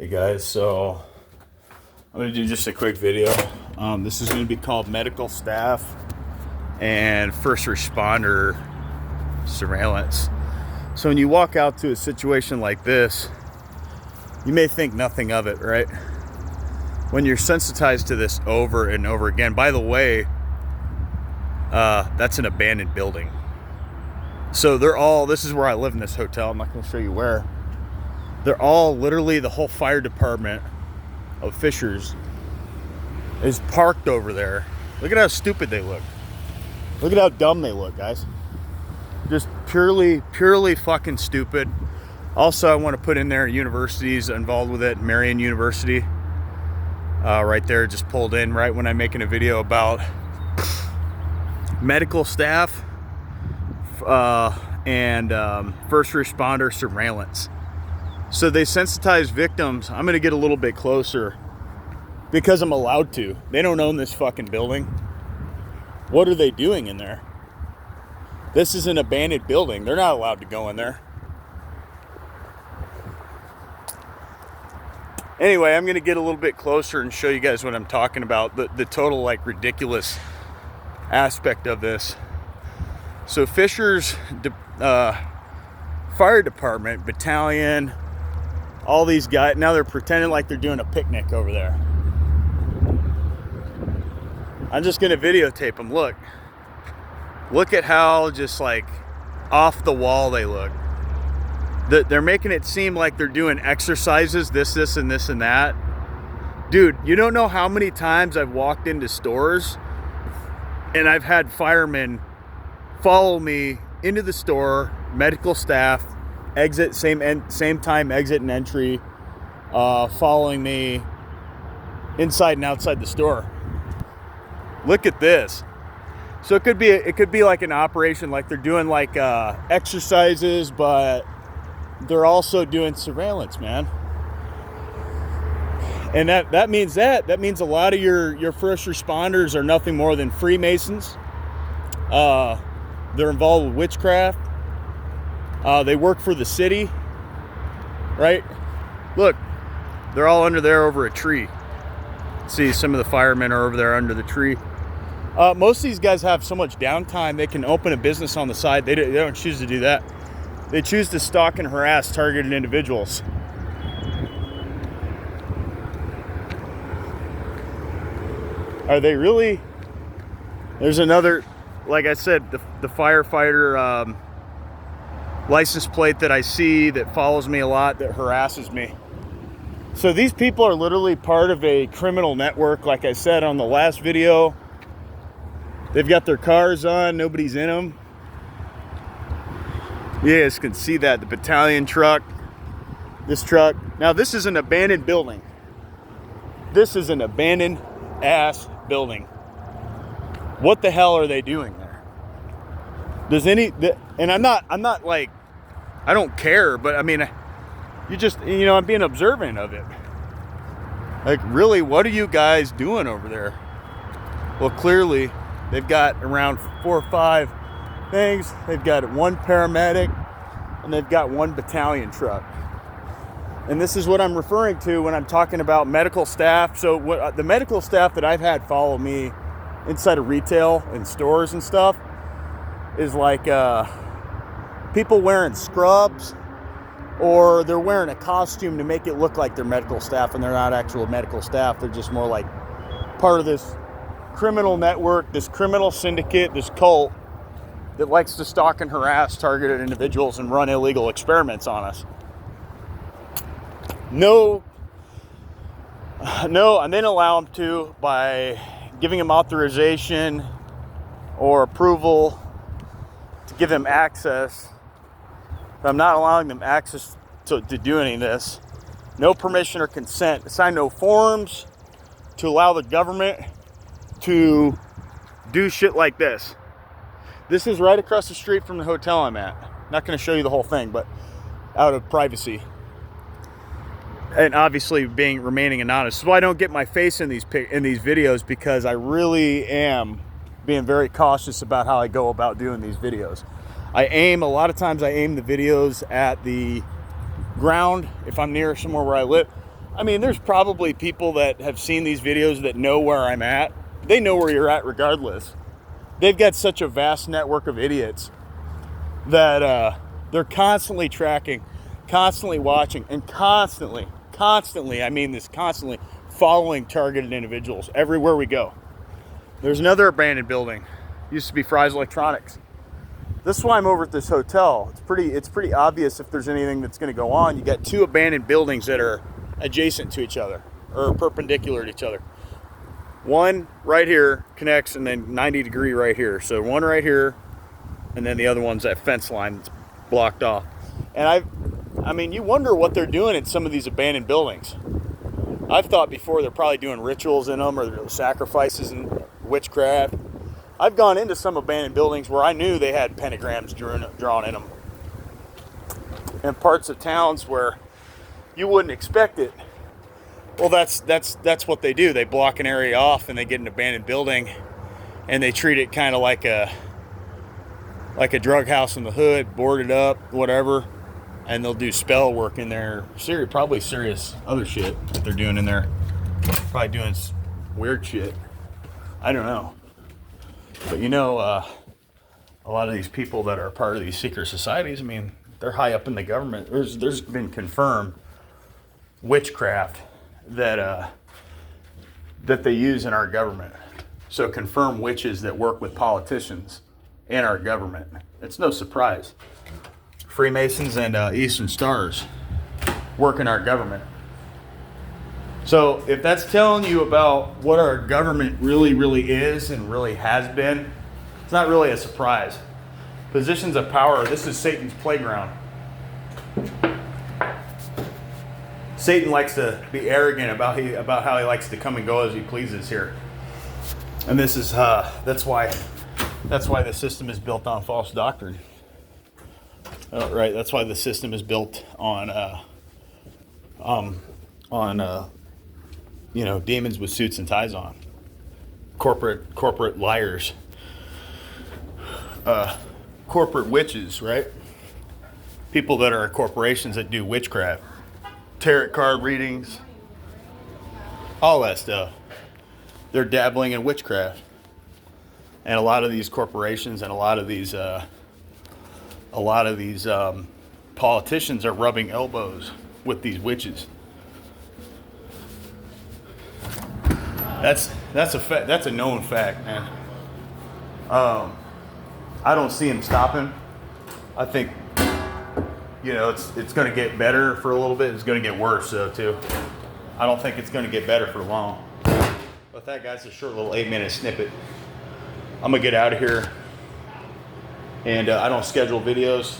Hey guys, so I'm going to do just a quick video. This is going to be called Medical Staff and First Responder Surveillance. So when you walk out to a situation like this, you may think nothing of it, right? When you're sensitized to this over and over again, by the way, that's an abandoned building. So this is where I live in this hotel. I'm not going to show you where. They're all literally, the whole fire department of Fishers is parked over there. Look at how stupid they look. Look at how dumb they look, guys. Just purely fucking stupid. Also, I want to put in there universities involved with it. Marian University, right there, just pulled in right when I'm making a video about medical staff and first responder surveillance. So they sensitize victims. I'm going to get a little bit closer because I'm allowed to. They don't own this fucking building. What are they doing in there? This is an abandoned building. They're not allowed to go in there. Anyway, I'm going to get a little bit closer and show you guys what I'm talking about. The total, like, ridiculous aspect of this. So Fishers Fire Department, battalion, all these guys, now they're pretending like they're doing a picnic over there. I'm just going to videotape them. Look at how just like off the wall they look. They're making it seem like they're doing exercises, this, and this, and that. Dude, you don't know how many times I've walked into stores and I've had firemen follow me into the store, medical staff, exit, same time exit and entry, following me inside and outside the store. Look at this. So it could be like an operation, like they're doing like exercises, but they're also doing surveillance, man. And that means a lot of your first responders are nothing more than Freemasons. They're involved with witchcraft. They work for the city, right? Look, they're all under there over a tree. See, some of the firemen are over there under the tree. Most of these guys have so much downtime, they can open a business on the side. They don't choose to do that. They choose to stalk and harass targeted individuals. Are they really? There's another, like I said, the firefighter license plate that I see that follows me a lot, that harasses me. So these people are literally part of a criminal network. Like I said on the last video, they've got their cars on, nobody's in them. You guys can see that, the battalion truck, this truck. Now this is an abandoned building. This is an abandoned ass building. What the hell are they doing there? And I'm not like, I don't care, but I mean, I'm being observant of it. Like, really, what are you guys doing over there? Well, clearly, they've got around 4 or 5 things. They've got one paramedic, and they've got one battalion truck. And this is what I'm referring to when I'm talking about medical staff. So the medical staff that I've had follow me inside of retail and stores and stuff is like people wearing scrubs, or they're wearing a costume to make it look like they're medical staff, and they're not actual medical staff. They're just more like part of this criminal network, this criminal syndicate, this cult that likes to stalk and harass targeted individuals and run illegal experiments on us. No, and then allow them to by giving them authorization or approval to give them access. But I'm not allowing them access to do any of this. No permission or consent. Sign no forms to allow the government to do shit like this. This is right across the street from the hotel I'm at. Not going to show you the whole thing, but out of privacy. And obviously remaining anonymous. So I don't get my face in these videos, because I really am being very cautious about how I go about doing these videos. A lot of times I aim the videos at the ground if I'm near somewhere where I live. I mean, there's probably people that have seen these videos that know where I'm at. They know where you're at regardless. They've got such a vast network of idiots that they're constantly tracking, constantly watching, and constantly, I mean this, constantly following targeted individuals everywhere we go. There's another abandoned building. Used to be Fry's Electronics. This is why I'm over at this hotel. It's pretty obvious if there's anything that's going to go on. You got two abandoned buildings that are adjacent to each other or perpendicular to each other. One right here connects, and then 90 degree right here. So one right here, and then the other one's that fence line that's blocked off. And I mean, you wonder what they're doing in some of these abandoned buildings. I've thought before they're probably doing rituals in them or sacrifices and witchcraft. I've gone into some abandoned buildings where I knew they had pentagrams drawn in them. And parts of towns where you wouldn't expect it. Well, that's what they do. They block an area off and they get an abandoned building and they treat it kind of like a drug house in the hood, boarded up, whatever. And they'll do spell work in there. Probably serious other shit that they're doing in there. Probably doing weird shit. I don't know. But you know, a lot of these people that are part of these secret societies, I mean, they're high up in the government. There's been confirmed witchcraft that they use in our government. So confirmed witches that work with politicians in our government. It's no surprise. Freemasons and Eastern Stars work in our government. So if that's telling you about what our government really is and really has been, it's not really a surprise. Positions of power, this is Satan's playground. Satan likes to be arrogant about how he likes to come and go as he pleases here. And this is that's why the system is built on false doctrine. Right, that's why the system is built on demons with suits and ties on, corporate liars, corporate witches, right? People that are corporations that do witchcraft, tarot card readings, all that stuff. They're dabbling in witchcraft, and a lot of these corporations and a lot of these politicians are rubbing elbows with these witches. That's a fact. That's a known fact, man. I don't see him stopping. I think, it's going to get better for a little bit. It's going to get worse though too. I don't think it's going to get better for long. But that, guys, a short little 8-minute snippet. I'm gonna get out of here, and I don't schedule videos.